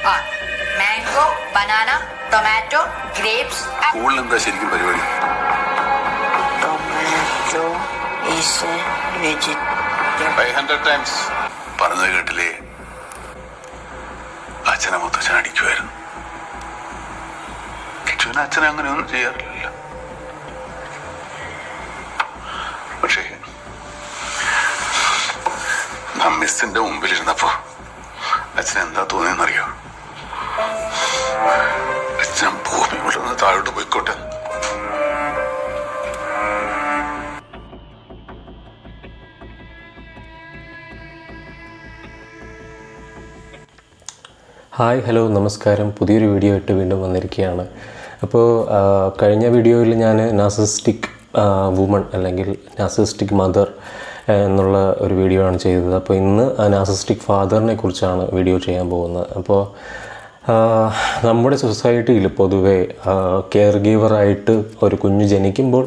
are mango, banana, tomato, grapes. സ്കൂളിൽ എന്താ ശരിക്കും പരിപാടി? Tomato is a vegetable. 500 times പറഞ്ഞത് കേട്ടില്ലേ? അച്ഛനെ മുത്തച്ഛൻ അടിക്കുമായിരുന്നു. കിച്ചുവിന് അച്ഛനെ അങ്ങനെയൊന്നും ചെയ്യാറില്ല. പക്ഷേ മിസ്സിന്റെ മുമ്പിലിരുന്നപ്പോ അച്ഛൻ എന്താ തോന്നിയെന്നറിയോ? അച്ഛൻ ഭൂമി വിടുന്ന താഴോട്ട് പോയിക്കോട്ടെ. ഹായ്, ഹലോ, നമസ്കാരം. പുതിയൊരു വീഡിയോ ആയിട്ട് വീണ്ടും വന്നിരിക്കുകയാണ്. അപ്പോൾ കഴിഞ്ഞ വീഡിയോയിൽ ഞാൻ നാർസിസിസ്റ്റിക് വുമൺ അല്ലെങ്കിൽ നാർസിസിസ്റ്റിക് മദർ എന്നുള്ള ഒരു വീഡിയോ ആണ് ചെയ്തത്. അപ്പോൾ ഇന്ന് നാർസിസിസ്റ്റിക് ഫാദറിനെ കുറിച്ചാണ് വീഡിയോ ചെയ്യാൻ പോകുന്നത്. അപ്പോൾ നമ്മുടെ സൊസൈറ്റിയിൽ പൊതുവെ കെയർ ഗീവറായിട്ട് ഒരു കുഞ്ഞ് ജനിക്കുമ്പോൾ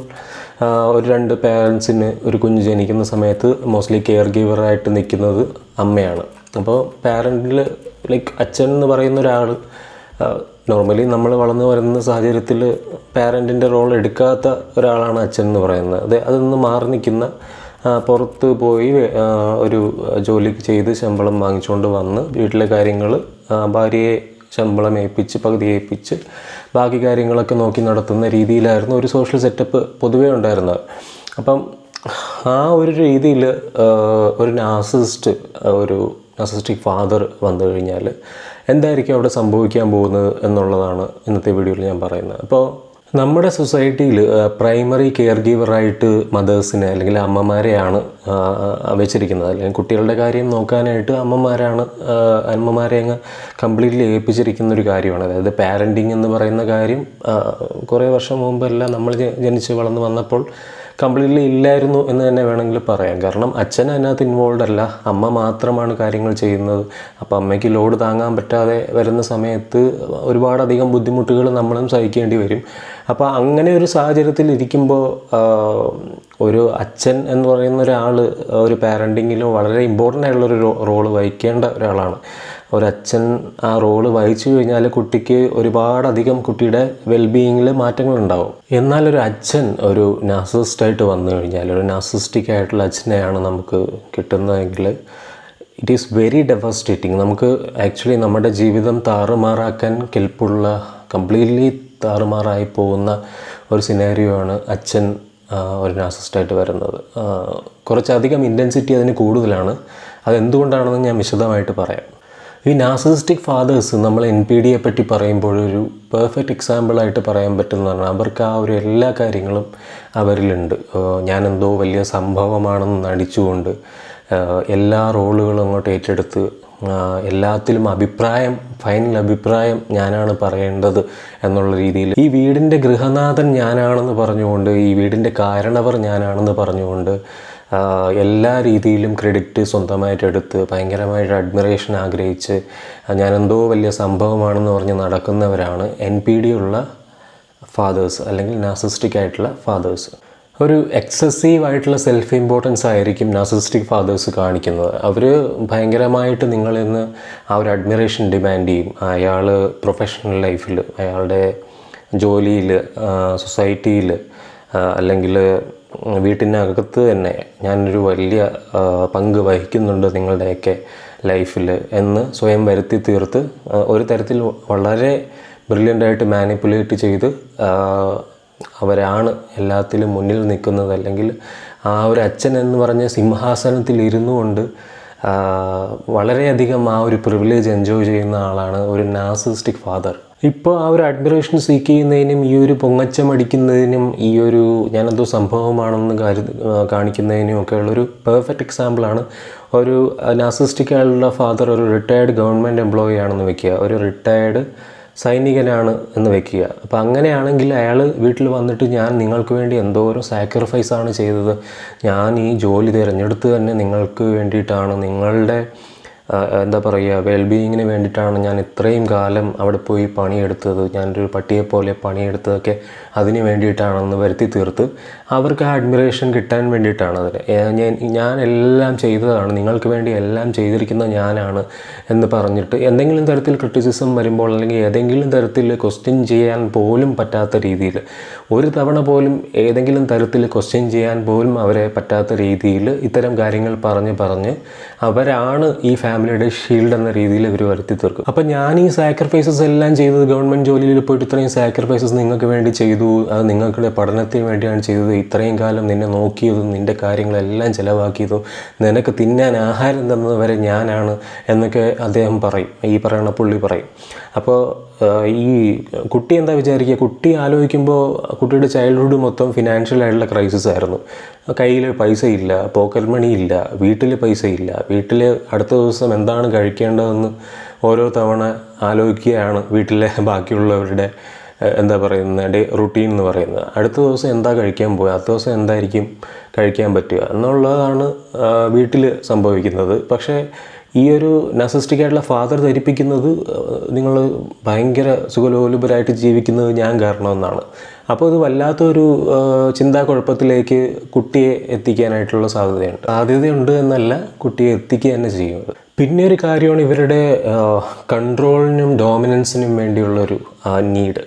ഒരു രണ്ട് പേരൻസിന് ഒരു കുഞ്ഞ് ജനിക്കുന്ന സമയത്ത് മോസ്റ്റ്ലി കെയർ ഗീവറായിട്ട് നിൽക്കുന്നത് അമ്മയാണ്. അപ്പോൾ പാരൻറ്റിൽ ലൈക്ക് അച്ഛൻ എന്ന് പറയുന്ന ഒരാൾ നോർമലി നമ്മൾ വളർന്നു വരുന്ന സാഹചര്യത്തിൽ പാരൻറ്റിൻ്റെ റോൾ എടുക്കാത്ത ഒരാളാണ് അച്ഛൻ എന്ന് പറയുന്നത്. അതിൽ നിന്ന് മാറി നിൽക്കുന്ന, പുറത്ത് പോയി ഒരു ജോലി ചെയ്ത് ശമ്പളം വാങ്ങിച്ചുകൊണ്ട് വന്ന് വീട്ടിലെ കാര്യങ്ങൾ ഭാര്യയെ ശമ്പളം ഏൽപ്പിച്ച് പകുതി ഏൽപ്പിച്ച് ബാക്കി കാര്യങ്ങളൊക്കെ നോക്കി നടത്തുന്ന രീതിയിലായിരുന്നു ഒരു സോഷ്യൽ സെറ്റപ്പ് പൊതുവേ ഉണ്ടായിരുന്നത്. അപ്പം ആ ഒരു രീതിയിൽ ഒരു നാർസിസിസ്റ്റിക് ഫാദർ വന്നു കഴിഞ്ഞാൽ എന്തായിരിക്കും അവിടെ സംഭവിക്കാൻ പോകുന്നത് എന്നുള്ളതാണ് ഇന്നത്തെ വീഡിയോയിൽ ഞാൻ പറയുന്നത്. അപ്പോൾ നമ്മുടെ സൊസൈറ്റിയിൽ പ്രൈമറി കെയർ ഗീവറായിട്ട് മദേഴ്സിനെ അല്ലെങ്കിൽ അമ്മമാരെയാണ് വെച്ചിരിക്കുന്നത്. അല്ലെങ്കിൽ കുട്ടികളുടെ കാര്യം നോക്കാനായിട്ട് അമ്മമാരെ അങ്ങ് കംപ്ലീറ്റ്ലി ഏൽപ്പിച്ചിരിക്കുന്ന ഒരു കാര്യമാണ്. അതായത് പാരൻറ്റിങ് എന്ന് പറയുന്ന കാര്യം കുറേ വർഷം മുമ്പെല്ലാം നമ്മൾ ജനിച്ച് വളർന്ന് വന്നപ്പോൾ കംപ്ലീറ്റ്ലി ഇല്ലായിരുന്നു എന്ന് തന്നെ വേണമെങ്കിൽ പറയാം. കാരണം അച്ഛൻ അതിനകത്ത് ഇൻവോൾവ് അല്ല, അമ്മ മാത്രമാണ് കാര്യങ്ങൾ ചെയ്യുന്നത്. അപ്പോൾ അമ്മയ്ക്ക് ലോഡ് താങ്ങാൻ പറ്റാതെ വരുന്ന സമയത്ത് ഒരുപാടധികം ബുദ്ധിമുട്ടുകൾ നമ്മളും സഹിക്കേണ്ടി വരും. അപ്പോൾ അങ്ങനെ ഒരു സാഹചര്യത്തിൽ ഇരിക്കുമ്പോൾ ഒരു അച്ഛൻ എന്ന് പറയുന്ന ഒരാൾ ഒരു പാരൻറ്റിങ്ങിലോ വളരെ ഇമ്പോർട്ടൻ്റ് ആയിട്ടുള്ളൊരു റോള് വഹിക്കേണ്ട ഒരാളാണ്. ഒരച്ഛൻ ആ റോള് വഹിച്ചു കഴിഞ്ഞാൽ കുട്ടിക്ക് ഒരുപാടധികം കുട്ടിയുടെ വെൽബീയിങ്ങിൽ മാറ്റങ്ങളുണ്ടാവും. എന്നാൽ ഒരു അച്ഛൻ ഒരു നാർസിസിസ്റ്റായിട്ട് വന്നു കഴിഞ്ഞാൽ, ഒരു നാർസിസിസ്റ്റിക് ആയിട്ടുള്ള അച്ഛനെയാണ് നമുക്ക് കിട്ടുന്നതെങ്കിൽ ഇറ്റ് ഈസ് വെരി ഡെവസ്റ്റേറ്റിംഗ്. നമുക്ക് ആക്ച്വലി നമ്മുടെ ജീവിതം താറുമാറാക്കാൻ കെൽപ്പുള്ള, കംപ്ലീറ്റ്ലി താറുമാറായി പോകുന്ന ഒരു സിനാരിയോ ആണ് അച്ഛൻ ഒരു നാർസിസിസ്റ്റായിട്ട് വരുന്നത്. കുറച്ചധികം ഇൻറ്റൻസിറ്റി അതിന് കൂടുതലാണ്. അതെന്തുകൊണ്ടാണെന്ന് ഞാൻ വിശദമായിട്ട് പറയാം. ഈ നാർസിസിസ്റ്റിക് ഫാദേഴ്സ് നമ്മൾ NPDയെ പറ്റി പറയുമ്പോൾ ഒരു പെർഫെക്റ്റ് എക്സാമ്പിളായിട്ട് പറയാൻ പറ്റുന്നതാണ്. അവർക്ക് ആ ഒരു എല്ലാ കാര്യങ്ങളും അവരിലുണ്ട്. ഞാനെന്തോ വലിയ സംഭവമാണെന്ന് നടിച്ചുകൊണ്ട് എല്ലാ റോളുകളും അങ്ങോട്ട് ഏറ്റെടുത്ത് എല്ലാത്തിലും ഫൈനൽ അഭിപ്രായം ഞാനാണ് പറയേണ്ടത് എന്നുള്ള രീതിയിൽ ഈ വീടിൻ്റെ ഗൃഹനാഥൻ ഞാനാണെന്ന് പറഞ്ഞുകൊണ്ട്, ഈ വീടിൻ്റെ കാരണവർ ഞാനാണെന്ന് പറഞ്ഞുകൊണ്ട് എല്ലാ രീതിയിലും ക്രെഡിറ്റ് സ്വന്തമായിട്ട് എടുത്ത് ഭയങ്കരമായിട്ട് അഡ്മിറേഷൻ ആഗ്രഹിച്ച് ഞാനെന്തോ വലിയ സംഭവമാണെന്ന് പറഞ്ഞ് നടക്കുന്നവരാണ് NPD ഉള്ള ഫാദേഴ്സ് അല്ലെങ്കിൽ നാർസിസിസ്റ്റിക് ആയിട്ടുള്ള ഫാദേഴ്സ്. ഒരു എക്സസീവ് ആയിട്ടുള്ള സെൽഫ് ഇമ്പോർട്ടൻസ് ആയിരിക്കും നാർസിസിസ്റ്റിക് ഫാദേഴ്സ് കാണിക്കുന്നത്. അവർ ഭയങ്കരമായിട്ട് നിങ്ങളിൽ നിന്ന് ആ ഒരു അഡ്മിറേഷൻ ഡിമാൻഡ് ചെയ്യും. അയാൾ പ്രൊഫഷണൽ ലൈഫിൽ, അയാളുടെ ജോലിയിൽ, സൊസൈറ്റിയിൽ, അല്ലെങ്കിൽ വീട്ടിനകത്ത് തന്നെ ഞാനൊരു വലിയ പങ്ക് വഹിക്കുന്നുണ്ട് നിങ്ങളുടെയൊക്കെ ലൈഫിൽ എന്ന് സ്വയം വരുത്തി തീർത്ത് ഒരു തരത്തിൽ വളരെ ബ്രില്യൻ്റായിട്ട് മാനിപ്പുലേറ്റ് ചെയ്ത് അവരാണ് എല്ലാത്തിലും മുന്നിൽ നിൽക്കുന്നത്. അല്ലെങ്കിൽ ആ ഒരു അച്ഛൻ എന്ന് പറഞ്ഞ സിംഹാസനത്തിൽ ഇരുന്നു കൊണ്ട് വളരെയധികം ആ ഒരു പ്രിവിലേജ് എൻജോയ് ചെയ്യുന്ന ആളാണ് ഒരു നാർസിസിസ്റ്റിക് ഫാദർ. ഇപ്പോൾ ആ ഒരു അഡ്മിറേഷൻ സീക്ക് ചെയ്യുന്നതിനും ഈ ഒരു പൊങ്ങച്ചം അടിക്കുന്നതിനും ഈ ഒരു ഞാനെന്തോ സംഭവമാണെന്ന് കാണിക്കുന്നതിനും ഒക്കെ ഉള്ളൊരു പെർഫെക്റ്റ് എക്സാമ്പിളാണ് ഒരു നാർസിസിസ്റ്റിക് ആയിട്ടുള്ള ഫാദർ. ഒരു റിട്ടയർഡ് ഗവൺമെൻറ് എംപ്ലോയി ആണെന്ന് വെക്കുക, ഒരു റിട്ടയർഡ് സൈനികനാണ് എന്ന് വെക്കുക. അപ്പോൾ അങ്ങനെയാണെങ്കിൽ അയാൾ വീട്ടിൽ വന്നിട്ട് ഞാൻ നിങ്ങൾക്ക് വേണ്ടി എന്തോരം സാക്രിഫൈസാണ് ചെയ്തത്, ഞാൻ ഈ ജോലി തിരഞ്ഞെടുത്ത് തന്നെ നിങ്ങൾക്ക് വേണ്ടിയിട്ടാണ്, നിങ്ങളുടെ എന്താ പറയുക, വെൽബീയിങ്ങിന് വേണ്ടിയിട്ടാണ് ഞാൻ ഇത്രയും കാലം അവിടെ പോയി പണിയെടുത്തത്, ഞാനൊരു പട്ടിയെപ്പോലെ പണിയെടുത്തതൊക്കെ അതിന് വേണ്ടിയിട്ടാണെന്ന് വരുത്തി തീർത്ത് അവർക്ക് ആ അഡ്മിറേഷൻ കിട്ടാൻ വേണ്ടിയിട്ടാണ് അതിന് ഞാൻ എല്ലാം ചെയ്തതാണ്, നിങ്ങൾക്ക് വേണ്ടി എല്ലാം ചെയ്തിരിക്കുന്ന ഞാനാണ് എന്ന് പറഞ്ഞിട്ട് എന്തെങ്കിലും തരത്തിൽ ക്രിറ്റിസിസം വരുമ്പോൾ അല്ലെങ്കിൽ ഏതെങ്കിലും തരത്തിൽ ക്വസ്റ്റ്യൻ ചെയ്യാൻ പോലും പറ്റാത്ത രീതിയിൽ, ഒരു തവണ പോലും ഏതെങ്കിലും തരത്തിൽ ക്വസ്റ്റ്യൻ ചെയ്യാൻ പോലും അവരെ പറ്റാത്ത രീതിയിൽ ഇത്തരം കാര്യങ്ങൾ പറഞ്ഞ് അവരാണ് ഈ ഫാമിലിയുടെ ഷീൽഡ് എന്ന രീതിയിൽ ഇവർ വരുത്തി തീർക്കും. അപ്പം ഞാൻ ഈ സാക്രിഫൈസസ് എല്ലാം ചെയ്തത്, ഗവൺമെൻറ് ജോലിയിൽ പോയിട്ട് ഇത്രയും സാക്രിഫൈസസ് നിങ്ങൾക്ക് വേണ്ടി ചെയ്തു, അത് നിങ്ങളുടെ പഠനത്തിന് വേണ്ടിയാണ് ചെയ്തത്, ഇത്രയും കാലം നിന്നെ നോക്കിയതും നിൻ്റെ കാര്യങ്ങളെല്ലാം ചിലവാക്കിയതും നിനക്ക് തിന്നാൻ ആഹാരം തന്നത് വരെ ഞാനാണ് എന്നൊക്കെ അദ്ദേഹം പറയും, ഈ പറയുന്ന പുള്ളി പറയും. അപ്പോൾ ഈ കുട്ടി എന്താ വിചാരിക്കുക, കുട്ടി ആലോചിക്കുമ്പോൾ കുട്ടിയുടെ ചൈൽഡ്ഹുഡ് മൊത്തം ഫിനാൻഷ്യലായിട്ടുള്ള ക്രൈസിസ് ആയിരുന്നു. കയ്യിൽ പൈസ ഇല്ല, പോക്കറ്റ് മണി ഇല്ല, വീട്ടിൽ പൈസ ഇല്ല, വീട്ടിൽ അടുത്ത ദിവസം എന്താണ് കഴിക്കേണ്ടതെന്ന് ഓരോ തവണ ആലോചിക്കുകയാണ് വീട്ടിലെ ബാക്കിയുള്ളവരുടെ എന്താ പറയുന്നത് റുട്ടീൻ എന്ന് പറയുന്നത്. അടുത്ത ദിവസം എന്താ കഴിക്കാൻ പോവുക, അടുത്ത ദിവസം എന്തായിരിക്കും കഴിക്കാൻ പറ്റുക എന്നുള്ളതാണ് വീട്ടിൽ സംഭവിക്കുന്നത്. പക്ഷേ ഈ ഒരു നാർസിസ്റ്റിക് ആയിട്ടുള്ള ഫാദർ ധരിപ്പിക്കുന്നത് നിങ്ങൾ ഭയങ്കര സുഖലോലുപരായിട്ട് ജീവിക്കുന്നത് ഞാൻ കാരണമെന്നാണ്. അപ്പോൾ ഇത് വല്ലാത്തൊരു ചിന്താക്കുഴപ്പത്തിലേക്ക് കുട്ടിയെ എത്തിക്കാനായിട്ടുള്ള സാധ്യതയുണ്ട് എന്നല്ല, കുട്ടിയെ എത്തിക്കുക തന്നെ ചെയ്യുന്നത്. പിന്നെ ഒരു കാര്യമാണ് ഇവരുടെ കൺട്രോളിനും ഡോമിനൻസിനും വേണ്ടിയുള്ളൊരു നീഡ്.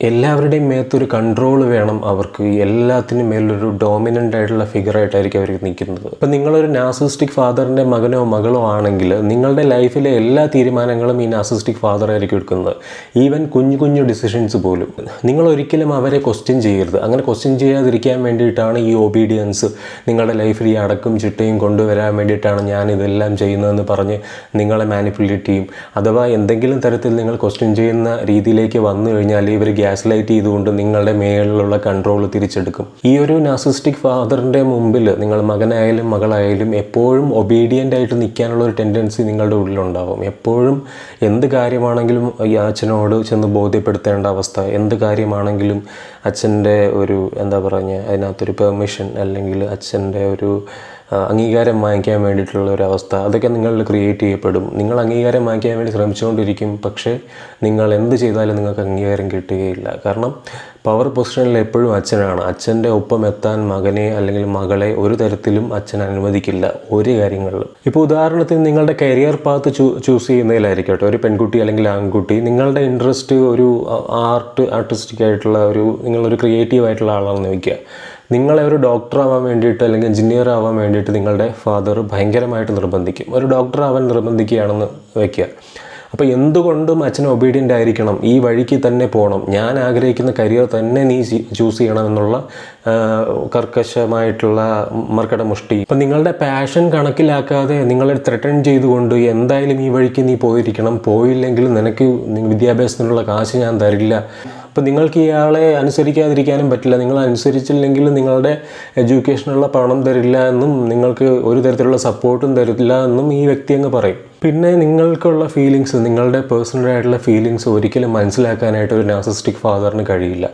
എല്ലാവരുടെയും മേത്തൊരു കൺട്രോൾ വേണം അവർക്ക്, എല്ലാത്തിനും മേലൊരു ഡോമിനൻ്റ് ആയിട്ടുള്ള ഫിഗറായിട്ടായിരിക്കും അവർ നിൽക്കുന്നത്. ഇപ്പം നിങ്ങളൊരു നാർസിസ്റ്റിക് ഫാദറിൻ്റെ മകനോ മകളോ ആണെങ്കിൽ നിങ്ങളുടെ ലൈഫിലെ എല്ലാ തീരുമാനങ്ങളും ഈ നാർസിസ്റ്റിക് ഫാദറായിരിക്കും എടുക്കുന്നത്. ഈവൻ കുഞ്ഞു ഡിസിഷൻസ് പോലും നിങ്ങൾ ഒരിക്കലും അവരെ ക്വസ്റ്റ്യൻ ചെയ്യരുത്. അങ്ങനെ ക്വസ്റ്റ്യൻ ചെയ്യാതിരിക്കാൻ വേണ്ടിയിട്ടാണ് ഈ ഒബീഡിയൻസ്, നിങ്ങളുടെ ലൈഫിൽ ഈ അടക്കും ചിട്ടയും കൊണ്ടുവരാൻ വേണ്ടിയിട്ടാണ് ഞാനിതെല്ലാം ചെയ്യുന്നതെന്ന് പറഞ്ഞ് നിങ്ങളെ മാനിപ്പുലേറ്റ് ചെയ്യും. അഥവാ എന്തെങ്കിലും തരത്തിൽ നിങ്ങൾ ക്വസ്റ്റ്യൻ ചെയ്യുന്ന രീതിയിലേക്ക് വന്നു കഴിഞ്ഞാൽ ഇവർ ഗ്യാസ് ലൈറ്റ് ചെയ്തുകൊണ്ട് നിങ്ങളുടെ മേളിലുള്ള കൺട്രോൾ തിരിച്ചെടുക്കും. ഈ ഒരു നാർസിസ്റ്റിക് ഫാദറിൻ്റെ മുമ്പിൽ നിങ്ങൾ മകനായാലും മകളായാലും എപ്പോഴും ഒബീഡിയൻ്റ് ആയിട്ട് നിൽക്കാനുള്ള ഒരു ടെൻഡൻസി നിങ്ങളുടെ ഉള്ളിലുണ്ടാവും. എപ്പോഴും എന്ത് കാര്യമാണെങ്കിലും ഈ അച്ഛനോട് ചെന്ന് ബോധ്യപ്പെടുത്തേണ്ട അവസ്ഥ, എന്ത് കാര്യമാണെങ്കിലും അച്ഛൻ്റെ ഒരു എന്താ പറയുക അതിനകത്തൊരു പെർമിഷൻ അല്ലെങ്കിൽ അച്ഛൻ്റെ ഒരു അംഗീകാരം വാങ്ങിക്കാൻ വേണ്ടിയിട്ടുള്ള ഒരു അവസ്ഥ, അതൊക്കെ നിങ്ങളിൽ ക്രിയേറ്റ് ചെയ്യപ്പെടും. നിങ്ങൾ അംഗീകാരം വാങ്ങിക്കാൻ വേണ്ടി ശ്രമിച്ചുകൊണ്ടിരിക്കും, പക്ഷേ നിങ്ങൾ എന്ത് ചെയ്താലും നിങ്ങൾക്ക് അംഗീകാരം കിട്ടുകയില്ല. കാരണം പവർ പൊസിഷനിൽ എപ്പോഴും അച്ഛനാണ്. അച്ഛൻ്റെ ഒപ്പം എത്താൻ മകനെ അല്ലെങ്കിൽ മകളെ ഒരു തരത്തിലും അച്ഛൻ അനുവദിക്കില്ല ഒരു കാര്യങ്ങളിലും. ഇപ്പോൾ ഉദാഹരണത്തിന് നിങ്ങളുടെ കരിയർ പാത്ത് ചൂസ് ചെയ്യുന്നതിലായിരിക്കട്ടെ, ഒരു പെൺകുട്ടി അല്ലെങ്കിൽ ആൺകുട്ടി, നിങ്ങളുടെ ഇൻട്രസ്റ്റ് ഒരു ആർട്ടിസ്റ്റിക് ആയിട്ടുള്ള നിങ്ങളൊരു ക്രിയേറ്റീവ് ആയിട്ടുള്ള ആളാണെന്ന് വയ്ക്കുക. നിങ്ങളെ ഒരു ഡോക്ടർ ആവാൻ വേണ്ടിയിട്ട് അല്ലെങ്കിൽ എഞ്ചിനീയർ ആവാൻ വേണ്ടിയിട്ട് നിങ്ങളുടെ ഫാദർ ഭയങ്കരമായിട്ട് നിർബന്ധിക്കും. ഒരു ഡോക്ടർ ആവാൻ നിർബന്ധിക്കുകയാണെന്ന് വയ്ക്കുക. അപ്പോൾ എന്തുകൊണ്ടും അച്ഛൻ ഒബീഡിയൻ്റ് ആയിരിക്കണം, ഈ വഴിക്ക് തന്നെ പോകണം, ഞാൻ ആഗ്രഹിക്കുന്ന കരിയർ തന്നെ നീ ചൂസ് ചെയ്യണം എന്നുള്ള കർക്കശമായിട്ടുള്ള മർക്കട മുഷ്ടി. അപ്പം നിങ്ങളുടെ പാഷൻ കണക്കിലാക്കാതെ നിങ്ങളെ ത്രെട്ടൺ ചെയ്തുകൊണ്ട് എന്തായാലും ഈ വഴിക്ക് നീ പോയിരിക്കണം, പോയില്ലെങ്കിൽ നിനക്ക് വിദ്യാഭ്യാസത്തിനുള്ള കാശ് ഞാൻ തരില്ല. അപ്പോൾ നിങ്ങൾക്ക് ഇയാളെ അനുസരിക്കാതിരിക്കാനും പറ്റില്ല. നിങ്ങൾ അനുസരിച്ചില്ലെങ്കിൽ നിങ്ങളുടെ എഡ്യൂക്കേഷനുള്ള പണം തരില്ല എന്നും നിങ്ങൾക്ക് ഒരു തരത്തിലുള്ള സപ്പോർട്ടും തരില്ല എന്നും ഈ വ്യക്തി അങ്ങ് പറയും. പിന്നെ നിങ്ങൾക്കുള്ള ഫീലിങ്സ്, നിങ്ങളുടെ പേഴ്സണലായിട്ടുള്ള ഫീലിങ്സ് ഒരിക്കലും മനസ്സിലാക്കാനായിട്ട് ഒരു നാർസിസ്റ്റിക് ഫാദറിന് കഴിയില്ല.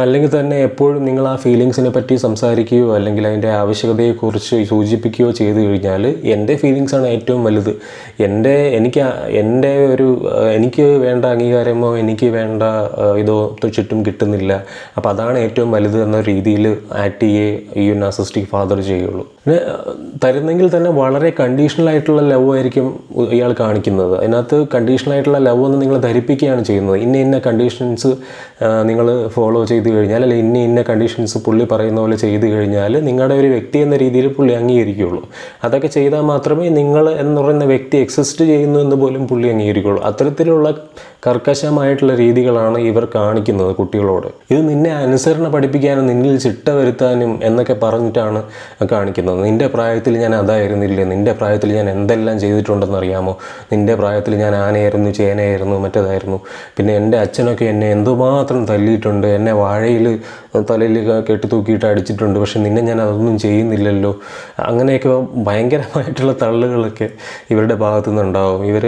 അല്ലെങ്കിൽ തന്നെ എപ്പോഴും നിങ്ങൾ ആ ഫീലിങ്സിനെ പറ്റി സംസാരിക്കുകയോ അല്ലെങ്കിൽ അതിൻ്റെ ആവശ്യകതയെക്കുറിച്ച് സൂചിപ്പിക്കുകയോ ചെയ്തു കഴിഞ്ഞാൽ എൻ്റെ ഫീലിങ്സാണ് ഏറ്റവും വലുത്, എനിക്ക് വേണ്ട അംഗീകാരമോ എനിക്ക് വേണ്ട ഇതോ ചുറ്റും കിട്ടുന്നില്ല, അപ്പോൾ അതാണ് ഏറ്റവും വലുത് എന്ന രീതിയിൽ ആക്ട് ചെയ്യേ ഈ നാർസിസ്റ്റിക് ഫാദർ ചെയ്യുള്ളൂ. പിന്നെ തരുന്നെങ്കിൽ തന്നെ വളരെ കണ്ടീഷണലായിട്ടുള്ള ലവ് ആയിരിക്കും ഇയാൾ കാണിക്കുന്നത്. അതിനകത്ത് കണ്ടീഷണലായിട്ടുള്ള ലവ് എന്ന് നിങ്ങൾ ധരിപ്പിക്കുകയാണ് ചെയ്യുന്നത്. ഇന്ന കണ്ടീഷൻസ് നിങ്ങൾ ഫോളോ ചെയ്ത് കഴിഞ്ഞാൽ അല്ലെങ്കിൽ ഇന്ന കണ്ടീഷൻസ് പുള്ളി പറയുന്ന പോലെ ചെയ്ത് കഴിഞ്ഞാൽ നിങ്ങളുടെ ഒരു വ്യക്തി എന്ന രീതിയിൽ പുള്ളി അംഗീകരിക്കുകയുള്ളൂ. അതൊക്കെ ചെയ്താൽ മാത്രമേ നിങ്ങൾ എന്ന് പറയുന്ന വ്യക്തി എക്സിസ്റ്റ് ചെയ്യുന്നു എന്ന് പോലും പുള്ളി അംഗീകരിക്കുകയുള്ളൂ. അത്തരത്തിലുള്ള കർക്കശമായിട്ടുള്ള രീതികളാണ് ഇവർ കാണിക്കുന്നത് കുട്ടികളോട്. ഇത് നിന്നെ അനുസരണ പഠിപ്പിക്കാനും നിന്നിൽ ചിട്ട വരുത്താനും എന്നൊക്കെ പറഞ്ഞിട്ടാണ് കാണിക്കുന്നത്. നിൻ്റെ പ്രായത്തിൽ ഞാൻ അതായിരുന്നില്ലേ, നിൻ്റെ പ്രായത്തിൽ ഞാൻ എന്തെല്ലാം ചെയ്തിട്ടുണ്ടെന്നറിയാമോ, നിൻ്റെ പ്രായത്തിൽ ഞാൻ ആനയായിരുന്നു, ചേനയായിരുന്നു, മറ്റേതായിരുന്നു, പിന്നെ എൻ്റെ അച്ഛനൊക്കെ എന്നെ എന്തുമാത്രം തല്ലിയിട്ടുണ്ട്, എന്നെ വാഴയിൽ തലയിൽ കെട്ടിത്തൂക്കിയിട്ട് അടിച്ചിട്ടുണ്ട്, പക്ഷെ നിന്നെ ഞാൻ അതൊന്നും ചെയ്യുന്നില്ലല്ലോ. അങ്ങനെയൊക്കെ ഭയങ്കരമായിട്ടുള്ള തള്ളുകളൊക്കെ ഇവരുടെ ഭാഗത്തു നിന്നുണ്ടാവും. ഇവർ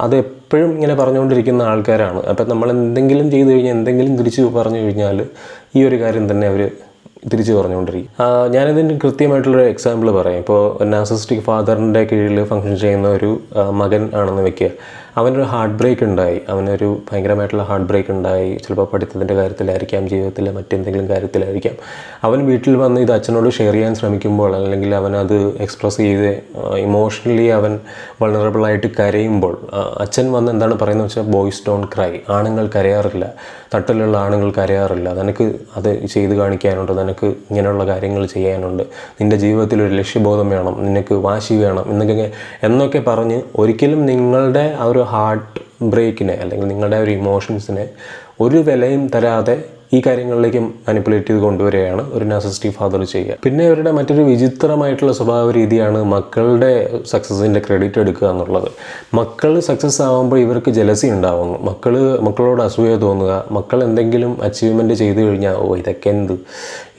അതെപ്പോഴും ഇങ്ങനെ പറഞ്ഞുകൊണ്ടിരിക്കുന്ന ആൾക്കാരാണ്. അപ്പം നമ്മൾ എന്തെങ്കിലും ചെയ്തു കഴിഞ്ഞാൽ, എന്തെങ്കിലും തിരിച്ച് പറഞ്ഞു കഴിഞ്ഞാൽ ഈ ഒരു കാര്യം തന്നെ അവർ തിരിച്ചു പറഞ്ഞുകൊണ്ടിരിക്കും. ഞാനിതിൻ്റെ കൃത്യമായിട്ടുള്ളൊരു എക്സാമ്പിൾ പറയാം. ഇപ്പോൾ നാർസിസിസ്റ്റിക് ഫാദറിൻ്റെ കീഴിൽ ഫങ്ഷൻ ചെയ്യുന്ന ഒരു മകൻ ആണെന്ന് വെക്കുക. അവനൊരു ഹാർട്ട് ബ്രേക്ക് ഉണ്ടായി, അവനൊരു ഭയങ്കരമായിട്ടുള്ള ഹാർട്ട് ബ്രേക്ക് ഉണ്ടായി. ചിലപ്പോൾ പഠിത്തത്തിൻ്റെ കാര്യത്തിലായിരിക്കാം, ജീവിതത്തിലെ മറ്റെന്തെങ്കിലും കാര്യത്തിലായിരിക്കാം. അവൻ വീട്ടിൽ വന്ന് ഇത് അച്ഛനോട് ഷെയർ ചെയ്യാൻ ശ്രമിക്കുമ്പോൾ, അല്ലെങ്കിൽ അവനത് എക്സ്പ്രസ് ചെയ്ത് ഇമോഷണലി അവൻ വൾണറബിളായിട്ട് കരയുമ്പോൾ അച്ഛൻ വന്ന് എന്താണ് പറയുന്നത് വെച്ചാൽ, ബോയ്സ് ഡോണ്ട് ക്രൈ, ആണുങ്ങൾ കരയാറില്ല, തട്ടിലുള്ള ആണുങ്ങൾ കരയാറില്ല, നിനക്ക് അത് ചെയ്ത് കാണിക്കാനുണ്ട്, നിനക്ക് ഇങ്ങനെയുള്ള കാര്യങ്ങൾ ചെയ്യാനുണ്ട്, നിൻ്റെ ജീവിതത്തിൽ ഒരു ലക്ഷ്യബോധം വേണം, നിനക്ക് വാശി വേണം എന്നൊക്കെ പറഞ്ഞ് ഒരിക്കലും നിങ്ങളുടെ ആ ഒരു ഹാർട്ട് ബ്രേക്കിനെ അല്ലെങ്കിൽ നിങ്ങളുടെ ഒരു ഇമോഷൻസിനെ ഒരു വിലയും തരാതെ ഈ കാര്യങ്ങളിലേക്ക് മാനിപ്പുലേറ്റ് ചെയ്ത് കൊണ്ടുവരികയാണ് ഒരു നാർസിസിസ്റ്റിക് ഫാദർ ചെയ്യുക. പിന്നെ അവരുടെ മറ്റൊരു വിചിത്രമായിട്ടുള്ള സ്വഭാവ രീതിയാണ് മക്കളുടെ സക്സസിൻ്റെ ക്രെഡിറ്റ് എടുക്കുക എന്നുള്ളത്. മക്കൾ സക്സസ് ആകുമ്പോൾ ഇവർക്ക് ജലസി ഉണ്ടാവുന്നു, മക്കളോട് അസൂയ തോന്നുക, മക്കൾ എന്തെങ്കിലും അച്ചീവ്മെൻറ്റ് ചെയ്തു കഴിഞ്ഞാൽ ഇതൊക്കെ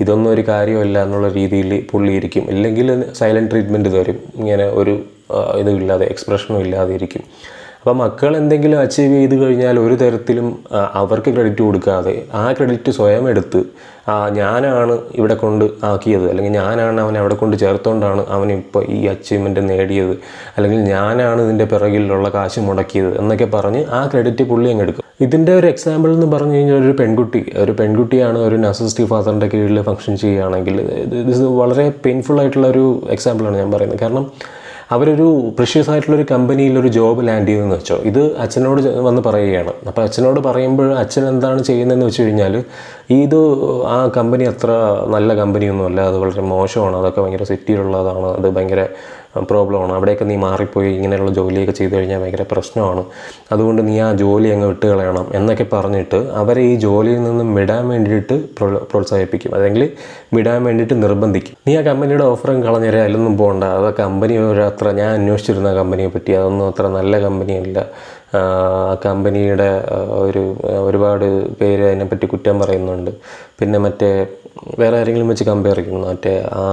ഇതൊന്നും ഒരു കാര്യമല്ല എന്നുള്ള രീതിയിൽ പുള്ളിയിരിക്കും. ഇല്ലെങ്കിൽ സൈലൻറ്റ് ട്രീറ്റ്മെൻറ്റ് തരും, ഇങ്ങനെ ഒരു ഇതുമില്ലാതെ എക്സ്പ്രഷനും ഇല്ലാതെ ഇരിക്കും. അപ്പോൾ മക്കൾ എന്തെങ്കിലും അച്ചീവ് ചെയ്ത് കഴിഞ്ഞാൽ ഒരു തരത്തിലും അവർക്ക് ക്രെഡിറ്റ് കൊടുക്കാതെ ആ ക്രെഡിറ്റ് സ്വയം എടുത്ത് ഞാനാണ് ഇവിടെ കൊണ്ട് ആക്കിയത്, അല്ലെങ്കിൽ ഞാനാണ് അവനെ അവിടെ കൊണ്ട് ചേർത്തുകൊണ്ടാണ് അവനിപ്പോൾ ഈ അച്ചീവ്മെൻറ്റ് നേടിയത്, അല്ലെങ്കിൽ ഞാനാണ് ഇതിൻ്റെ പിറകിലുള്ള കാശ് മുടക്കിയത് എന്നൊക്കെ പറഞ്ഞ് ആ ക്രെഡിറ്റ് പുള്ളി അങ്ങ് എടുക്കും. ഇതിൻ്റെ ഒരു എക്സാമ്പിൾ എന്ന് പറഞ്ഞു കഴിഞ്ഞാൽ ഒരു പെൺകുട്ടിയാണ് ഒരു നാർസിസിസ്റ്റിക് ഫാദറിൻ്റെ കീഴിൽ ഫങ്ഷൻ ചെയ്യുകയാണെങ്കിൽ ഇത് വളരെ പെയിൻഫുൾ ആയിട്ടുള്ള ഒരു എക്സാമ്പിളാണ് ഞാൻ പറയുന്നത്. കാരണം അവരൊരു പ്രഷ്യസ് ആയിട്ടുള്ളൊരു കമ്പനിയിൽ ഒരു ജോബ് ലാൻഡ് ചെയ്തെന്ന് വെച്ചോ, ഇത് അച്ഛനോട് വന്ന് പറയുകയാണ്. അപ്പോൾ അച്ഛനോട് പറയുമ്പോൾ അച്ഛൻ എന്താണ് ചെയ്യുന്നതെന്ന് വെച്ച് കഴിഞ്ഞാൽ, ഇത് ആ കമ്പനി അത്ര നല്ല കമ്പനിയൊന്നുമല്ല, അത് വളരെ മോശമാണ്, അതൊക്കെ ഭയങ്കര സിറ്റിയിലുള്ളതാണ്, അത് ഭയങ്കര പ്രോബ്ലമാണ്, അവിടെയൊക്കെ നീ മാറിപ്പോയി ഇങ്ങനെയുള്ള ജോലിയൊക്കെ ചെയ്തു കഴിഞ്ഞാൽ ഭയങ്കര പ്രശ്നമാണ്, അതുകൊണ്ട് നീ ആ ജോലി അങ്ങ് വിട്ട് കളയണം എന്നൊക്കെ പറഞ്ഞിട്ട് അവരെ ഈ ജോലിയിൽ നിന്നും വിടാൻ വേണ്ടിയിട്ട് പ്രോത്സാഹിപ്പിക്കും, അല്ലെങ്കിൽ വിടാൻ വേണ്ടിയിട്ട് നിർബന്ധിക്കും. നീ ആ കമ്പനിയുടെ ഓഫറും കളഞ്ഞേരെ, അതിലൊന്നും പോകണ്ട, അത് കമ്പനി അത്ര ഞാൻ അന്വേഷിച്ചിരുന്ന കമ്പനിയെ പറ്റി അതൊന്നും അത്ര നല്ല കമ്പനിയല്ല, ആ കമ്പനിയുടെ ഒരുപാട് പേര് അതിനെപ്പറ്റി കുറ്റം പറയുന്നുണ്ട്, പിന്നെ മറ്റേ വേറെ ആരെങ്കിലും വെച്ച് കമ്പയർ ചെയ്യുന്നു, മറ്റേ ആ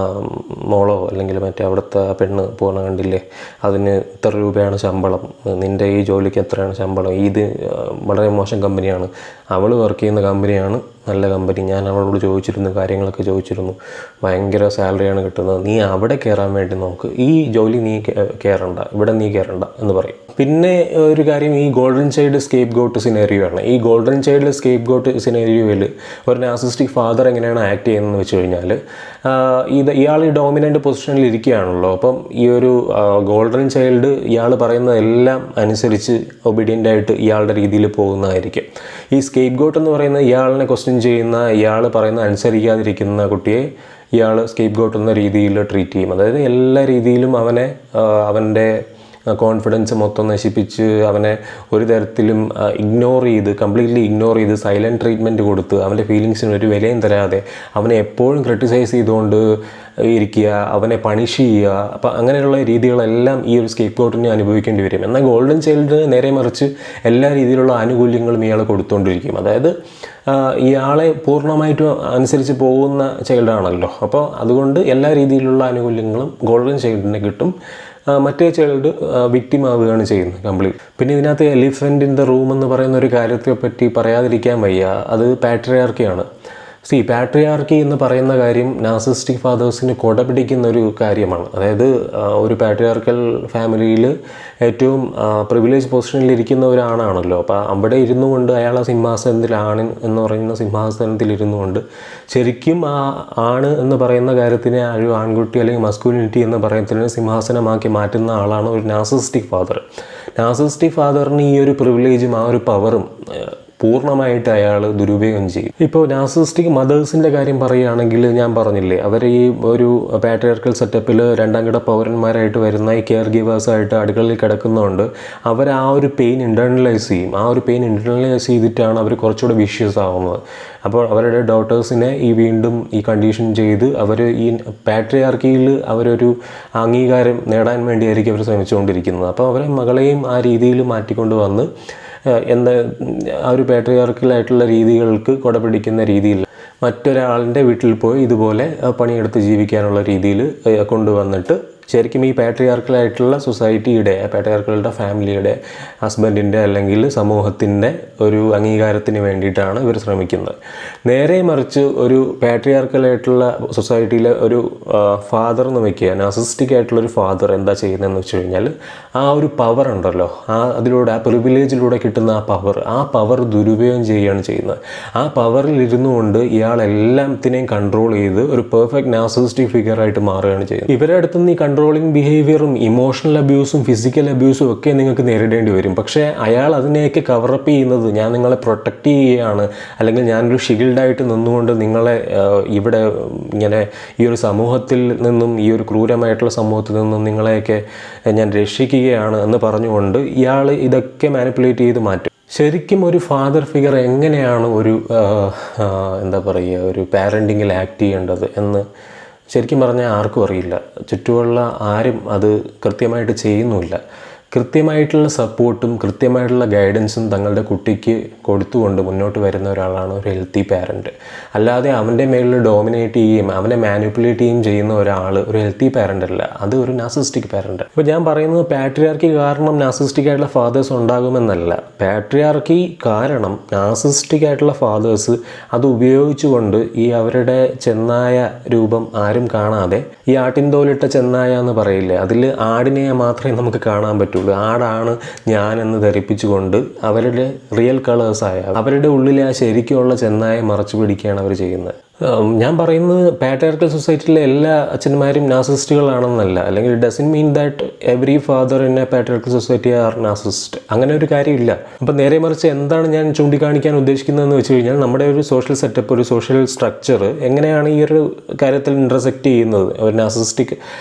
മോളോ അല്ലെങ്കിൽ മറ്റേ അവിടുത്തെ പെണ്ണ് പോകുന്ന കണ്ടില്ലേ, അതിന് ഇത്ര രൂപയാണ് ശമ്പളം, നിൻ്റെ ഈ ജോലിക്ക് എത്രയാണ് ശമ്പളം, ഇത് വളരെ മോശം കമ്പനിയാണ്, അവൾ വർക്ക് ചെയ്യുന്ന കമ്പനിയാണ് നല്ല കമ്പനി, ഞാൻ അവളോട് ചോദിച്ചിരുന്നു, കാര്യങ്ങളൊക്കെ ചോദിച്ചിരുന്നു, ഭയങ്കര സാലറിയാണ് കിട്ടുന്നത്, നീ അവിടെ കയറാൻ വേണ്ടി നോക്ക്, ഈ ജോലി നീ കയറണ്ട, ഇവിടെ നീ കയറണ്ട എന്ന് പറയും. പിന്നെ ഒരു കാര്യം, ഈ golden child scape got scenario ആണ്. ഈ ഗോൾഡൻ ചൈൽഡ് സ്കേപ്പ് ഗോട്ട് സിനേറിയോയിൽ ഒരു നാർസിസിസ്റ്റിക് ഫാദർ എങ്ങനെയാണ് ആക്ട് ചെയ്യുന്നതെന്ന് വെച്ച് കഴിഞ്ഞാൽ, ഇയാൾ ഈ ഡോമിനൻ്റ് പൊസിഷനിൽ ഇരിക്കുകയാണല്ലോ, അപ്പം ഈ ഒരു ഗോൾഡൻ ചൈൽഡ് ഇയാൾ പറയുന്നതെല്ലാം അനുസരിച്ച് ഒബീഡിയൻ്റ് ആയിട്ട് ഇയാളുടെ രീതിയിൽ പോകുന്നതായിരിക്കും. ഈ സ്കേപ്പ് ഗോട്ട് എന്ന് പറയുന്ന ഇയാളിനെ ക്വസ്റ്റ്യൻ ചെയ്യുന്ന, ഇയാൾ പറയുന്ന അനുസരിക്കാതിരിക്കുന്ന കുട്ടിയെ ഇയാൾ സ്കേപ്പ് ഗോട്ട് എന്ന രീതിയിൽ ട്രീറ്റ് ചെയ്യും. അതായത് എല്ലാ രീതിയിലും അവൻ്റെ കോൺഫിഡൻസ് മൊത്തം നശിപ്പിച്ച് അവനെ ഒരു തരത്തിലും കംപ്ലീറ്റ്ലി ഇഗ്നോർ ചെയ്ത് സൈലൻറ്റ് ട്രീറ്റ്മെൻറ്റ് കൊടുത്ത് അവൻ്റെ ഫീലിങ്സിന് ഒരു വിലയും തരാതെ അവനെ എപ്പോഴും ക്രിട്ടിസൈസ് ചെയ്തുകൊണ്ട് ഇരിക്കുക, അവനെ പണിഷ് ചെയ്യുക. അപ്പം അങ്ങനെയുള്ള രീതികളെല്ലാം ഈ ഒരു സ്കേപ്പ് ഗോട്ടിനെ അനുഭവിക്കേണ്ടി വരും. എന്നാൽ ഗോൾഡൻ ചൈൽഡ് നേരെ മറിച്ച് എല്ലാ രീതിയിലുള്ള ആനുകൂല്യങ്ങളും ഇയാൾ കൊടുത്തുകൊണ്ടിരിക്കും. അതായത് ഇയാളെ പൂർണ്ണമായിട്ടും അനുസരിച്ച് പോകുന്ന ചൈൽഡാണല്ലോ, അപ്പോൾ അതുകൊണ്ട് എല്ലാ രീതിയിലുള്ള ആനുകൂല്യങ്ങളും ഗോൾഡൻ ചൈൽഡിന് കിട്ടും, മറ്റേ ചൈൽഡ് വിക്ടിം ആവുകയാണ് ചെയ്യുന്നത് കംപ്ലീറ്റ്. പിന്നെ ഇതിനകത്ത് എലിഫൻ്റ് ഇൻ ദ റൂം എന്ന് പറയുന്ന ഒരു കാര്യത്തെ പറ്റി പറയാതിരിക്കാൻ വയ്യ, അത് പാട്രിയാർക്കിയാണ്. പാട്രിയാർക്കി എന്ന് പറയുന്ന കാര്യം നാർസിസിസ്റ്റിക് ഫാദേഴ്സിന് കൊട പിടിക്കുന്ന ഒരു കാര്യമാണ്. അതായത് ഒരു പാട്രിയാർക്കൽ ഫാമിലിയിൽ ഏറ്റവും പ്രിവിലേജ് പൊസിഷനിൽ ഇരിക്കുന്ന ഒരാണാണല്ലോ, അപ്പോൾ അവിടെ ഇരുന്നു കൊണ്ട് അയാൾ ആ സിംഹാസനത്തിൽ എന്ന് പറയുന്ന സിംഹാസനത്തിൽ ഇരുന്നു കൊണ്ട് ശരിക്കും ആ ആണ് എന്ന് പറയുന്ന കാര്യത്തിനെ ഒരു ആൺകുട്ടി അല്ലെങ്കിൽ മസ്കുലിനിറ്റി എന്ന് പറയുന്നതിന് സിംഹാസനമാക്കി മാറ്റുന്ന ആളാണ് ഒരു നാർസിസിസ്റ്റിക് ഫാദർ. നാർസിസിസ്റ്റിക് ഫാദറിന് ഈ ഒരു പ്രിവിലേജും ആ ഒരു പവറും പൂർണ്ണമായിട്ട് അയാൾ ദുരുപയോഗം ചെയ്യും. ഇപ്പോൾ നാർസിസിസ്റ്റിക് മദേഴ്സിൻ്റെ കാര്യം പറയുകയാണെങ്കിൽ, ഞാൻ പറഞ്ഞില്ലേ, അവർ ഈ ഒരു പാട്രിയാർക്കൽ സെറ്റപ്പിൽ രണ്ടാം കിട പൗരന്മാരായിട്ട് വരുന്ന ഈ കെയർ ഗീവേഴ്സായിട്ട് അടുക്കളയിൽ കിടക്കുന്നതുകൊണ്ട് അവർ ആ ഒരു പെയിൻ ഇൻറ്റേർണലൈസ് ചെയ്യും. ആ ഒരു പെയിൻ ഇൻറ്റേർണലൈസ് ചെയ്തിട്ടാണ് അവർ കുറച്ചുകൂടെ വിഷ്യസ് ആവുന്നത്. അപ്പോൾ അവരുടെ ഡോട്ടേഴ്സിനെ വീണ്ടും ഈ കണ്ടീഷൻ ചെയ്ത് അവർ ഈ പാട്രിയാർക്കിയിൽ അവരൊരു അംഗീകാരം നേടാൻ വേണ്ടിയായിരിക്കും അവർ ശ്രമിച്ചുകൊണ്ടിരിക്കുന്നത്. അപ്പോൾ അവരെ മകളെയും ആ രീതിയിൽ മാറ്റിക്കൊണ്ട് വന്ന് ആ ഒരു പാട്രിയാർക്കലായിട്ടുള്ള രീതികൾക്ക് കൊടപിടിക്കുന്ന രീതിയിൽ മറ്റൊരാളിൻ്റെ വീട്ടിൽ പോയി ഇതുപോലെ പണിയെടുത്ത് ജീവിക്കാനുള്ള രീതിയിൽ കൊണ്ടുവന്നിട്ട് ശരിക്കും ഈ പാട്രിയാർക്കലായിട്ടുള്ള സൊസൈറ്റിയുടെ, പാട്രിയാർക്കലുടെ ഫാമിലിയുടെ, ഹസ്ബൻഡിൻ്റെ അല്ലെങ്കിൽ സമൂഹത്തിൻ്റെ ഒരു അംഗീകാരത്തിന് വേണ്ടിയിട്ടാണ് ഇവർ ശ്രമിക്കുന്നത്. നേരെ മറിച്ച് ഒരു പാട്രിയാർക്കലായിട്ടുള്ള സൊസൈറ്റിയിലെ ഒരു ഫാദർ എന്ന് വയ്ക്കുക, നാർസിസിസ്റ്റിക് ആയിട്ടുള്ളൊരു ഫാദർ എന്താ ചെയ്യുന്നതെന്ന് വെച്ച് കഴിഞ്ഞാൽ ആ ഒരു പവർ ഉണ്ടല്ലോ, അതിലൂടെ ആ പ്രിവിലേജിലൂടെ കിട്ടുന്ന ആ പവർ ദുരുപയോഗം ചെയ്യുകയാണ് ചെയ്യുന്നത്. ആ പവറിൽ ഇരുന്നു കൊണ്ട് ഇയാൾ എല്ലാത്തിനെയും കൺട്രോൾ ചെയ്ത് ഒരു പെർഫെക്റ്റ് നാർസിസിസ്റ്റിക് ഫിഗറായിട്ട് മാറുകയാണ് ചെയ്യുന്നത്. ഇവരുടെ അടുത്ത് നിന്ന് ഈ കൺട്രോളിങ് ബിഹേവിയറും ഇമോഷണൽ അബ്യൂസും ഫിസിക്കൽ അബ്യൂസും ഒക്കെ നിങ്ങൾക്ക് നേരിടേണ്ടി വരും. പക്ഷേ അയാൾ അതിനെയൊക്കെ കവറപ്പ് ചെയ്യുന്നത് ഞാൻ നിങ്ങളെ പ്രൊട്ടക്റ്റ് ചെയ്യുകയാണ്, അല്ലെങ്കിൽ ഞാനൊരു ഷീൽഡായിട്ട് നിന്നുകൊണ്ട് നിങ്ങളെ ഇവിടെ ഇങ്ങനെ ഈ ഒരു സമൂഹത്തിൽ നിന്നും, ഈ ഒരു ക്രൂരമായിട്ടുള്ള സമൂഹത്തിൽ നിന്നും നിങ്ങളെയൊക്കെ ഞാൻ രക്ഷിക്കുകയാണ് എന്ന് പറഞ്ഞുകൊണ്ട് ഇയാൾ ഇതൊക്കെ മാനിപ്പുലേറ്റ് ചെയ്ത് മാറ്റും. ശരിക്കും ഒരു ഫാദർ ഫിഗർ എങ്ങനെയാണ് ഒരു എന്താ പറയുക, ഒരു പാരൻറ്റിങ്ങിൽ ആക്ട് ചെയ്യേണ്ടത് എന്ന് ശരിക്കും പറഞ്ഞാൽ ആർക്കും അറിയില്ല. ചുറ്റുമുള്ള ആരും അത് കൃത്യമായിട്ട് ചെയ്യുന്നുമില്ല. കൃത്യമായിട്ടുള്ള സപ്പോർട്ടും കൃത്യമായിട്ടുള്ള ഗൈഡൻസും തങ്ങളുടെ കുട്ടിക്ക് കൊടുത്തുകൊണ്ട് മുന്നോട്ട് വരുന്ന ഒരാളാണ് ഒരു ഹെൽത്തി പാരൻറ്റ്. അല്ലാതെ അവൻ്റെ മേലിൽ ഡോമിനേറ്റ് ചെയ്യുകയും അവനെ മാനിപ്പുലേറ്റ് ചെയ്യുകയും ചെയ്യുന്ന ഒരാൾ ഒരു ഹെൽത്തി പാരൻ്റ് അല്ല, അത് ഒരു നാർസിസിസ്റ്റിക് പാരൻ്റ്. ഇപ്പോൾ ഞാൻ പറയുന്നത് പാട്രിയാർക്കി കാരണം നാർസിസിസ്റ്റിക് ആയിട്ടുള്ള ഫാദേഴ്സ് ഉണ്ടാകുമെന്നല്ല. പാട്രിയാർക്കി കാരണം നാർസിസിസ്റ്റിക് ആയിട്ടുള്ള ഫാദേഴ്സ് അത് ഉപയോഗിച്ചുകൊണ്ട് ഈ അവരുടെ ചെന്നായ രൂപം ആരും കാണാതെ, ഈ ആട്ടിൻതോലിട്ട ചെന്നായ എന്ന് പറയില്ലേ, അതിൽ ആടിനെ മാത്രമേ നമുക്ക് കാണാൻ പറ്റൂ. ആടാണ് ഞാനെന്ന് ധരിപ്പിച്ചുകൊണ്ട് അവരുടെ റിയൽ കളേഴ്സായ, അവരുടെ ഉള്ളിലെ ആ ശരിക്കുള്ള ചെന്നായ മറച്ചു പിടിക്കുകയാണ് അവർ ചെയ്യുന്നത്. ഞാൻ പറയുന്നത് പാട്രിയാർക്കൽ സൊസൈറ്റിയിലെ എല്ലാ അച്ഛന്മാരും നാർസിസ്റ്റുകളാണെന്നല്ല, അല്ലെങ്കിൽ it doesn't mean that every father in a patriarchal society are narcissist. അങ്ങനെ ഒരു കാര്യമില്ല. അപ്പം നേരെ മറിച്ച് എന്താണ് ഞാൻ ചൂണ്ടിക്കാണിക്കാൻ ഉദ്ദേശിക്കുന്നതെന്ന് വെച്ച് കഴിഞ്ഞാൽ, നമ്മുടെ ഒരു സോഷ്യൽ സെറ്റപ്പ്, ഒരു സോഷ്യൽ സ്ട്രക്ചർ എങ്ങനെയാണ് ഈ ഒരു കാര്യത്തിൽ ഇൻ്റർസെക്റ്റ് ചെയ്യുന്നത്, ഒരു നാർസിസ്റ്റിക്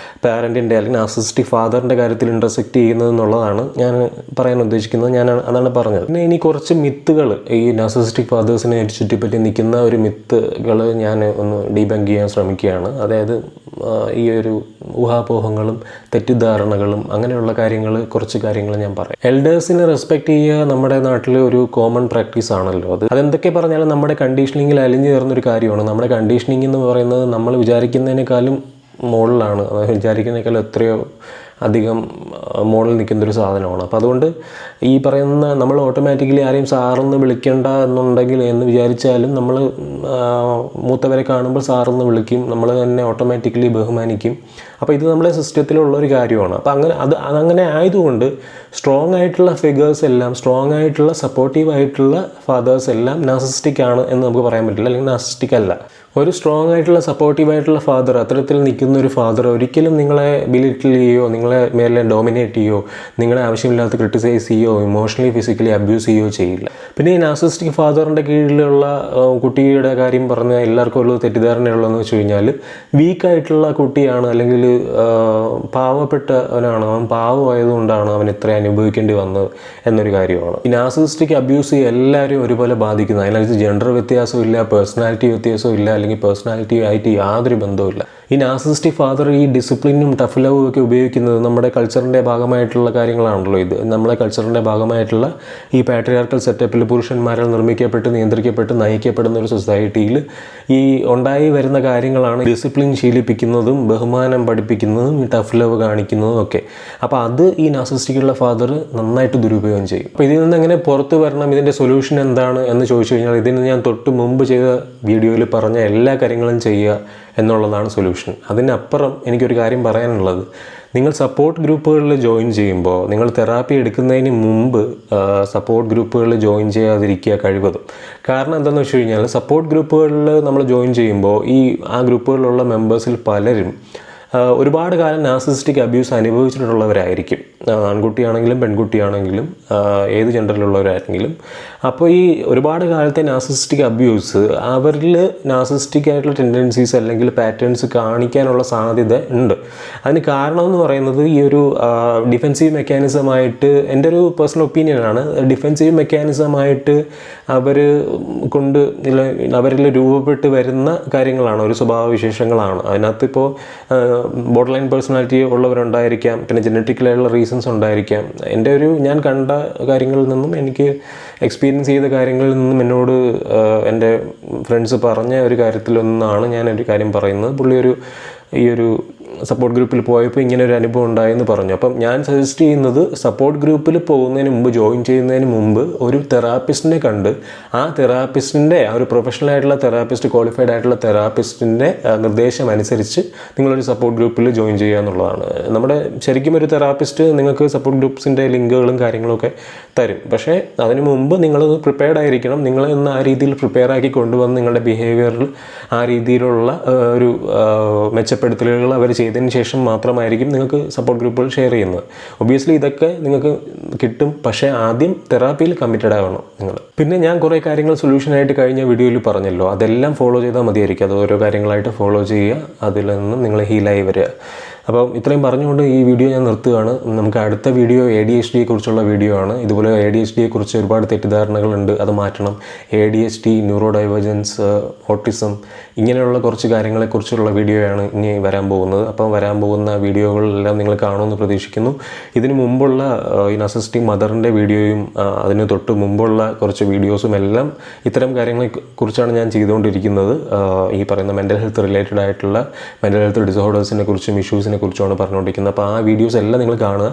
പാരൻറ്റിൻ്റെ അല്ലെങ്കിൽ നാർസിസ്റ്റിക് ഫാദറിൻ്റെ കാര്യത്തിൽ ഇൻ്റർസെക്റ്റ് ചെയ്യുന്നത് എന്നുള്ളതാണ് ഞാൻ പറയാൻ ഉദ്ദേശിക്കുന്നത്. അതാണ് പറഞ്ഞത്. പിന്നെ ഇനി കുറച്ച് മിത്തുകൾ, ഈ നാർസിസ്റ്റിക് ഫാദേഴ്സിനെ ചുറ്റിപ്പറ്റി നിൽക്കുന്ന ഒരു മിത്തുകൾ ഞാൻ ഒന്ന് ഡീബങ്ക് ചെയ്യാൻ ശ്രമിക്കുകയാണ്. അതായത് ഈ ഒരു ഊഹാപോഹങ്ങളും തെറ്റിദ്ധാരണകളും അങ്ങനെയുള്ള കുറച്ച് കാര്യങ്ങൾ ഞാൻ പറയാം. എൽഡേഴ്സിനെ റെസ്പെക്റ്റ് ചെയ്യുക നമ്മുടെ നാട്ടിൽ ഒരു കോമൺ പ്രാക്ടീസ് ആണല്ലോ. അതെന്തൊക്കെ പറഞ്ഞാലും നമ്മുടെ കണ്ടീഷനിങ്ങിൽ അലിഞ്ഞു ചേർന്നൊരു കാര്യമാണ്. നമ്മുടെ കണ്ടീഷനിങ് എന്ന് പറയുന്നത് നമ്മൾ വിചാരിക്കുന്നതിനേക്കാളും മുകളിലാണ്, വിചാരിക്കുന്നതിനേക്കാളും എത്രയോ അധികം മുകളിൽ നിൽക്കുന്നൊരു സാധനമാണ്. അപ്പോൾ അതുകൊണ്ട് ഈ പറയുന്ന നമ്മൾ ഓട്ടോമാറ്റിക്കലി ആരെയും സാറെന്ന് വിളിക്കേണ്ട എന്നുണ്ടെങ്കിൽ എന്ന് വിചാരിച്ചാലും നമ്മൾ മൂത്തവരെ കാണുമ്പോൾ സാറെന്ന് വിളിക്കും, നമ്മൾ തന്നെ ഓട്ടോമാറ്റിക്കലി ബഹുമാനിക്കും. അപ്പോൾ ഇത് നമ്മുടെ സിസ്റ്റത്തിലുള്ളൊരു കാര്യമാണ്. അപ്പോൾ അതങ്ങനെ ആയതുകൊണ്ട് സ്ട്രോങ് ആയിട്ടുള്ള ഫിഗേഴ്സ് എല്ലാം, സ്ട്രോങ് ആയിട്ടുള്ള സപ്പോർട്ടീവ് ആയിട്ടുള്ള ഫാദേഴ്സ് എല്ലാം നാർസിസ്റ്റിക് ആണ് എന്ന് നമുക്ക് പറയാൻ പറ്റില്ല, അല്ലെങ്കിൽ നാർസിസ്റ്റിക് അല്ല. ഒരു സ്ട്രോങ് ആയിട്ടുള്ള സപ്പോർട്ടീവായിട്ടുള്ള ഫാദർ, അത്തരത്തിൽ നിൽക്കുന്ന ഒരു ഫാദർ ഒരിക്കലും നിങ്ങളെ ബിലിറ്റിൽ ചെയ്യുകയോ നിങ്ങളെ മേലെ ഡോമിനേറ്റ് ചെയ്യുകയോ നിങ്ങളെ ആവശ്യമില്ലാത്ത ക്രിട്ടിസൈസ് ചെയ്യുകയോ ഇമോഷണലി ഫിസിക്കലി അബ്യൂസ് ചെയ്യുകയോ ചെയ്യില്ല. പിന്നെ ഈ നാർസിസ്റ്റിക് ഫാദറിൻ്റെ കീഴിലുള്ള കുട്ടിയുടെ കാര്യം പറഞ്ഞാൽ എല്ലാവർക്കും ഉള്ളത് തെറ്റിദ്ധാരണയുള്ളതെന്ന് വെച്ച് കഴിഞ്ഞാൽ, വീക്കായിട്ടുള്ള കുട്ടിയാണ്, അല്ലെങ്കിൽ പാവപ്പെട്ടവനാണ്, അവൻ പാവമായതുകൊണ്ടാണ് അവൻ ഇത്ര അനുഭവിക്കേണ്ടി വന്നത് എന്നൊരു കാര്യമാണ്. ഈ നാർസിസ്റ്റിക് അബ്യൂസ് എല്ലാവരും ഒരുപോലെ ബാധിക്കുന്നത്. അതിനകത്ത് ജെൻഡർ വ്യത്യാസമില്ല, പേഴ്സണാലിറ്റി വ്യത്യാസമില്ല, അല്ലെങ്കിൽ പേഴ്സണാലിറ്റി ആയിട്ട് യാതൊരു ബന്ധവുമില്ല. ഈ നാർസിസ്റ്റിക് ഫാദർ ഈ ഡിസിപ്ലിനും ടഫ് ലവും ഒക്കെ ഉപയോഗിക്കുന്നത് നമ്മുടെ കൾച്ചറിൻ്റെ ഭാഗമായിട്ടുള്ള കാര്യങ്ങളാണല്ലോ. ഇത് നമ്മളെ കൾച്ചറിൻ്റെ ഭാഗമായിട്ടുള്ള ഈ പാട്രിയാർക്കൽ സെറ്റപ്പിൽ പുരുഷന്മാരാൽ നിർമ്മിക്കപ്പെട്ട് നിയന്ത്രിക്കപ്പെട്ട് നയിക്കപ്പെടുന്ന ഒരു സൊസൈറ്റിയിൽ ഈ ഉണ്ടായി വരുന്ന കാര്യങ്ങളാണ് ഡിസിപ്ലിൻ ശീലിപ്പിക്കുന്നതും ബഹുമാനം പഠിപ്പിക്കുന്നതും ഈ ടഫ് ലവ് കാണിക്കുന്നതും ഒക്കെ. അപ്പോൾ അത് ഈ നാർസിസ്റ്റിക്കുള്ള ഫാദർ നന്നായിട്ട് ദുരുപയോഗം ചെയ്യും. അപ്പോൾ ഇതിൽ നിന്ന് എങ്ങനെ പുറത്ത് വരണം, ഇതിൻ്റെ സൊല്യൂഷൻ എന്താണ് എന്ന് ചോദിച്ചു കഴിഞ്ഞാൽ, ഇതിന് ഞാൻ തൊട്ട് മുമ്പ് ചെയ്ത വീഡിയോയിൽ പറഞ്ഞ എല്ലാ കാര്യങ്ങളും ചെയ്യുക എന്നുള്ളതാണ് സൊല്യൂഷൻ. അതിനപ്പുറം എനിക്കൊരു കാര്യം പറയാനുള്ളത്, നിങ്ങൾ സപ്പോർട്ട് ഗ്രൂപ്പുകളിൽ ജോയിൻ ചെയ്യുമ്പോൾ, നിങ്ങൾ തെറാപ്പി എടുക്കുന്നതിന് മുമ്പ് സപ്പോർട്ട് ഗ്രൂപ്പുകളിൽ ജോയിൻ ചെയ്യാതിരിക്കുക കഴിവതും. കാരണം എന്താണെന്ന് വെച്ച് കഴിഞ്ഞാൽ, സപ്പോർട്ട് ഗ്രൂപ്പുകളിൽ നമ്മൾ ജോയിൻ ചെയ്യുമ്പോൾ ആ ഗ്രൂപ്പുകളിലുള്ള മെമ്പേഴ്സിൽ പലരും ഒരുപാട് കാലം നാർസിസിസ്റ്റിക് അബ്യൂസ് അനുഭവിച്ചിട്ടുള്ളവരായിരിക്കും. ആൺകുട്ടിയാണെങ്കിലും പെൺകുട്ടിയാണെങ്കിലും ഏത് ജെൻഡറിലുള്ളവരാണെങ്കിലും. അപ്പോൾ ഈ ഒരുപാട് കാലത്തെ നാർസിസിസ്റ്റിക് അബ്യൂസ് അവരിൽ നാർസിസിസ്റ്റിക് ആയിട്ടുള്ള ടെൻഡൻസീസ് അല്ലെങ്കിൽ പാറ്റേൺസ് കാണിക്കാനുള്ള സാധ്യത ഉണ്ട്. അതിന് കാരണമെന്ന് പറയുന്നത് ഈ ഒരു ഡിഫെൻസീവ് മെക്കാനിസമായിട്ട്, എൻ്റെ ഒരു പേഴ്സണൽ ഒപ്പീനിയനാണ്, ഡിഫെൻസീവ് മെക്കാനിസമായിട്ട് അവരിൽ രൂപപ്പെട്ട് വരുന്ന കാര്യങ്ങളാണ്, ഒരു സ്വഭാവവിശേഷങ്ങളാണ്. അതിനകത്ത് ഇപ്പോൾ ബോർഡർ ലൈൻ പേഴ്സണാലിറ്റി ഉള്ളവരുണ്ടായിരിക്കാം, പിന്നെ ജനറ്റിക്കലായിട്ടുള്ള റീസൺസ് റീസൺസ് ഉണ്ടായിരിക്കാം. ഞാൻ കണ്ട കാര്യങ്ങളിൽ നിന്നും എനിക്ക് എക്സ്പീരിയൻസ് ചെയ്ത കാര്യങ്ങളിൽ നിന്നും എന്നോട് എൻ്റെ ഫ്രണ്ട്സ് പറഞ്ഞ ഒരു കാര്യത്തിലൊന്നാണ് ഞാനൊരു കാര്യം പറയുന്നത്. പുള്ളി ഈ ഒരു സപ്പോർട്ട് ഗ്രൂപ്പിൽ പോയപ്പോൾ ഇങ്ങനെ ഒരു അനുഭവം ഉണ്ടായെന്ന് പറഞ്ഞു. അപ്പം ഞാൻ സജസ്റ്റ് ചെയ്യുന്നത് സപ്പോർട്ട് ഗ്രൂപ്പിൽ പോകുന്നതിന് മുമ്പ്, ജോയിൻ ചെയ്യുന്നതിന് മുമ്പ് ഒരു തെറാപ്പിസ്റ്റിനെ കണ്ട് ആ തെറാപ്പിസ്റ്റിൻ്റെ ഒരു പ്രൊഫഷണൽ ആയിട്ടുള്ള തെറാപ്പിസ്റ്റ്, ക്വാളിഫൈഡ് ആയിട്ടുള്ള തെറാപ്പിസ്റ്റിൻ്റെ നിർദ്ദേശം അനുസരിച്ച് നിങ്ങളൊരു സപ്പോർട്ട് ഗ്രൂപ്പിൽ ജോയിൻ ചെയ്യുക എന്നുള്ളതാണ്. നമ്മുടെ ശരിക്കും ഒരു തെറാപ്പിസ്റ്റ് നിങ്ങൾക്ക് സപ്പോർട്ട് ഗ്രൂപ്പ്സിൻ്റെ ലിങ്കുകളും കാര്യങ്ങളൊക്കെ തരും. പക്ഷേ അതിന് മുമ്പ് നിങ്ങളൊന്ന് പ്രിപ്പയർഡ് ആയിരിക്കണം. നിങ്ങളെ ഒന്ന് ആ രീതിയിൽ പ്രിപ്പയർ ആക്കി കൊണ്ടുവന്ന് നിങ്ങളുടെ ബിഹേവിയറിൽ ആ രീതിയിലുള്ള ഒരു മെച്ചപ്പെടുത്തലുകൾ അവർ ചെയ്തതിന് ശേഷം മാത്രമായിരിക്കും നിങ്ങൾക്ക് സപ്പോർട്ട് ഗ്രൂപ്പുകൾ ഷെയർ ചെയ്യുന്നത്. ഒബ്വിയസ്ലി ഇതൊക്കെ നിങ്ങൾക്ക് കിട്ടും, പക്ഷേ ആദ്യം തെറാപ്പിയിൽ കമ്മിറ്റഡ് ആവണം നിങ്ങൾ. പിന്നെ ഞാൻ കുറേ കാര്യങ്ങൾ സൊല്യൂഷനായിട്ട് കഴിഞ്ഞ വീഡിയോയിൽ പറഞ്ഞല്ലോ, അതെല്ലാം ഫോളോ ചെയ്താൽ മതിയായിരിക്കും. അത് ഓരോ കാര്യങ്ങളായിട്ട് ഫോളോ ചെയ്യുക, അതിൽ നിന്നും നിങ്ങൾ ഹീലായി വരിക. അപ്പം ഇത്രയും പറഞ്ഞുകൊണ്ട് ഈ വീഡിയോ ഞാൻ നിർത്തുകയാണ്. നമുക്ക് അടുത്ത വീഡിയോ ADHD കുറിച്ചുള്ള വീഡിയോ ആണ്. ഇതുപോലെ ADHD കുറിച്ച് ഒരുപാട് തെറ്റിദ്ധാരണകളുണ്ട്, അത് മാറ്റണം. ADHD, ന്യൂറോ ഡൈവേർജൻസ്, ഓട്ടിസം, ഇങ്ങനെയുള്ള കുറച്ച് കാര്യങ്ങളെക്കുറിച്ചുള്ള വീഡിയോയാണ് ഇനി വരാൻ പോകുന്നത്. അപ്പം വരാൻ പോകുന്ന വീഡിയോകളെല്ലാം നിങ്ങൾ കാണുമെന്ന് പ്രതീക്ഷിക്കുന്നു. ഇതിന് മുമ്പുള്ള ഈ നർസിസിസ്റ്റിക് മദറിൻ്റെ വീഡിയോയും അതിന് തൊട്ട് മുമ്പുള്ള കുറച്ച് വീഡിയോസും എല്ലാം ഇത്തരം കാര്യങ്ങളെക്കുറിച്ചാണ് ഞാൻ ചെയ്തുകൊണ്ടിരിക്കുന്നത്. ഈ പറയുന്ന മെൻ്റൽ ഹെൽത്ത് റിലേറ്റഡ് ആയിട്ടുള്ള മെൻ്റൽ ഹെൽത്ത് ഡിസോർഡേഴ്സിനെ കുറിച്ചും ഇഷ്യൂസിനെ കുറിച്ചാണ് പറഞ്ഞുകൊണ്ടിരിക്കുന്നത്. അപ്പോൾ ആ വീഡിയോസ് എല്ലാം നിങ്ങൾ കാണുക.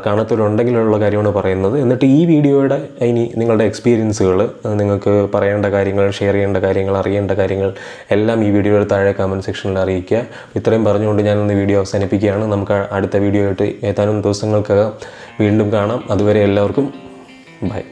കാണാത്തവരുണ്ടെങ്കിലുള്ള കാര്യമാണ് പറയുന്നത്. എന്നിട്ട് ഈ വീഡിയോയുടെ ഇനി നിങ്ങളുടെ എക്സ്പീരിയൻസുകൾ, നിങ്ങൾക്ക് പറയേണ്ട കാര്യങ്ങൾ, ഷെയർ ചെയ്യേണ്ട കാര്യങ്ങൾ, അറിയേണ്ട കാര്യങ്ങൾ എല്ലാം ഈ വീഡിയോയുടെ താഴെ കമൻറ്റ് സെക്ഷനിൽ അറിയിക്കുക. ഇത്രയും പറഞ്ഞുകൊണ്ട് ഞാനൊന്ന് വീഡിയോ അവസാനിപ്പിക്കുകയാണ്. നമുക്ക് അടുത്ത വീഡിയോ ആയിട്ട് ഏതാനും ദിവസങ്ങൾക്കകം വീണ്ടും കാണാം. അതുവരെ എല്ലാവർക്കും ബൈ.